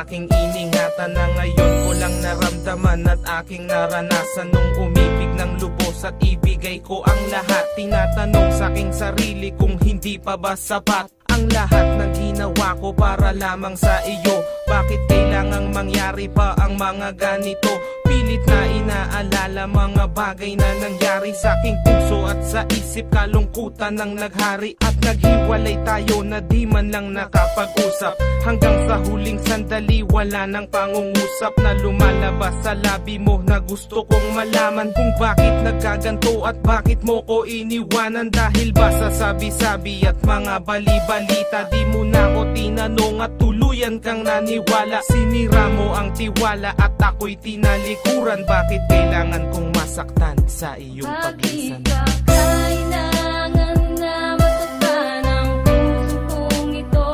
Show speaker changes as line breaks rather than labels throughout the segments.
aking iningatan na ngayon ko lang naramdaman at aking naranasan nung umibig ng lubos at ibigay ko ang lahat. Tinatanong sa aking sarili kung hindi pa ba sapat ang lahat ng ginawa ko para lamang sa iyo. Bakit kailangang mangyari pa ang mga ganito? Pilit na inaalala mga bagay na nangyari sa aking puso at sa isip. Kalungkutan ng naghari at naghiwalay tayo na di man lang nakapag-usap. Hanggang sa huling sandali wala nang pangungusap na lumalabas sa labi mo na gusto kong malaman kung bakit nagkaganto at bakit mo ko iniwanan. Dahil ba sa sabi-sabi at mga bali-balita di mo na ko tinanong at tuluyan kang naniwala. Sinira mo ang tiwala at ako'y tinalikuran. Bakit kailangan kong masaktan sa iyong paglisan?
Bakit ka kailangan na masaktan ang puso kong ito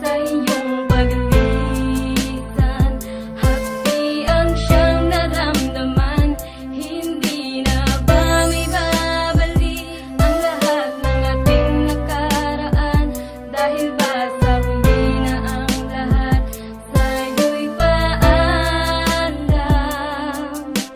sa iyong paglisan? Hapdi ang siyang naramdaman, hindi na ba may babalik ang lahat ng ating nakaraan? Dahil ba sa huli na ang lahat sa'yo'y paandam?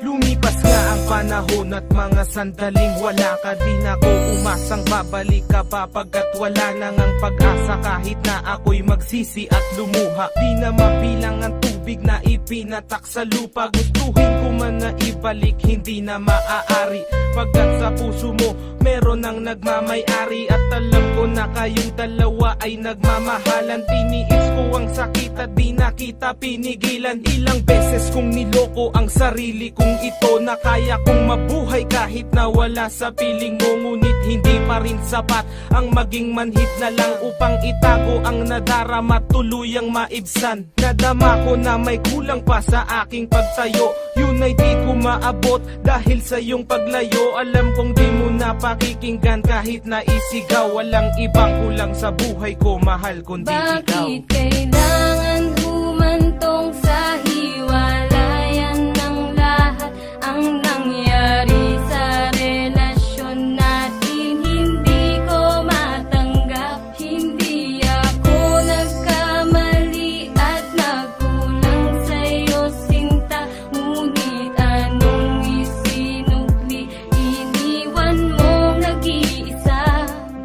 Lumipas nga ang panahon at mga sandaling wala ka. Di na ko umasang babalik ka pa pagkat wala nang ang pag-asa. Kahit na ako'y magsisi at lumuha, di na mabilang ang tubig na ipinatak sa lupa. Gustuhin ko man na ibalik, hindi na maaari pagkat sa puso mo meron ang nagmamay-ari. At alam ko na kayong dalawa ay nagmamahalan. Tiniis ko ang sakit at di na kita pinigilan. Ilang beses kong niloko ang sarili kong ito na kaya kong mabuhay kahit na wala sa piling mo. Ngunit hindi pa rin sapat ang maging manhid na lang upang itago ang nadarama, tuluyang maibsan. Nadama ko na may kulang pa sa aking pagtayo, yun ay di ko maabot dahil sa iyong paglayo. Alam kong di mo na pakikinggan kahit na isigaw. Walang ibang kulang sa buhay ko, mahal, kundi ikaw.
Bakit kailangan humantong sa hiwalayan ng lahat ang nangyari sa relasyon natin? Hindi ko matanggap, hindi ako nagkamali at nagkulang sa'yo sinta. Ngunit anong isinukli, iniwan mong nag-iisa.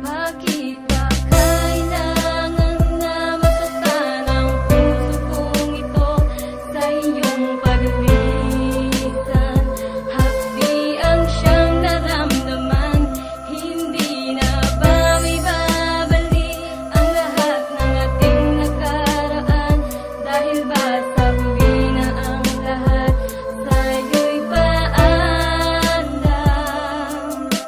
Bakit ba kailangan na masaktan ang puso kong ito sa iyong paglisan? Hapdi ang siyang naramdaman, hindi na ba may babalik ang lahat ng ating nakaraan? Dahil ba sa huli na ang lahat sa'yo'y paandam?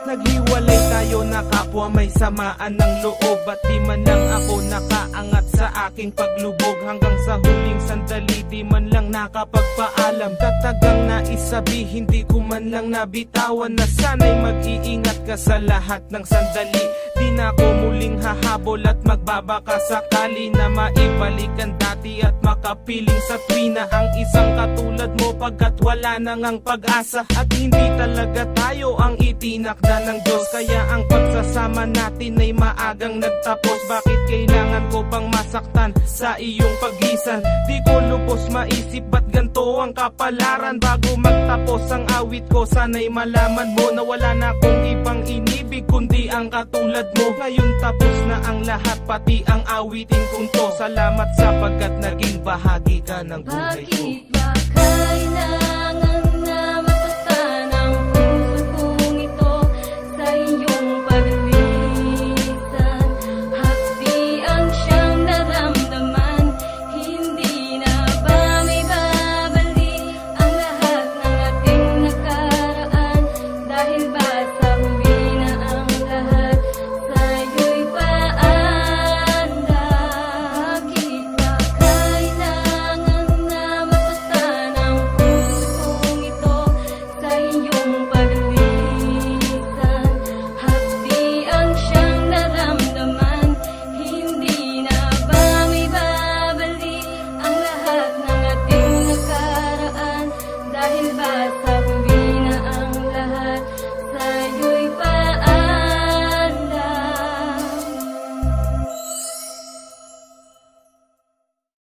Naghiwalay tayo na kapwa may samaan ng loob, at di man lang ako nakaangat sa aking paglubog. Hanggang sa huling sandali di man lang nakapagpaalam. Tatagang naisabi, hindi ko man lang nabitawan na sana'y mag-iingat ka sa lahat ng sandali. Di na ako muling hahabol at magbabaka sakali na maibalik ang dati at makapiling sa tuwina ang isang katulad mo pagkat wala nang ang pag-asa. At hindi talaga tayo ang itinakda ng Diyos, kaya ang pagsasama natin ay maagang nagtapos. Bakit kailangan ko pang masaktan sa iyong paglisan? Di ko lubos maisip ba't ganto ang kapalaran. Bago magtapos ang awit ko, sana'y malaman mo na wala na akong ibang inibig kundi ang katulad mo. Ngayon tapos na ang lahat, pati ang awitin kong to. Salamat sapagkat naging bahagi ka ng buhay ko.
Bakit ba kailangan na masaktan ang puso kong ito sa iyong paglisan? Hapdi ang siyang naramdaman, hindi na ba may babalik ang lahat ng ating nakaraan? Dahil ba sa huli na ang lahat sa'yo'y paandam? Bakit ba kailangan na masaktan ang puso kong ito sa iyong paglisan? Hapdi ang siyang naramdaman, hindi na ba may babalik ang lahat ng ating nakaraan? Dahil ba sa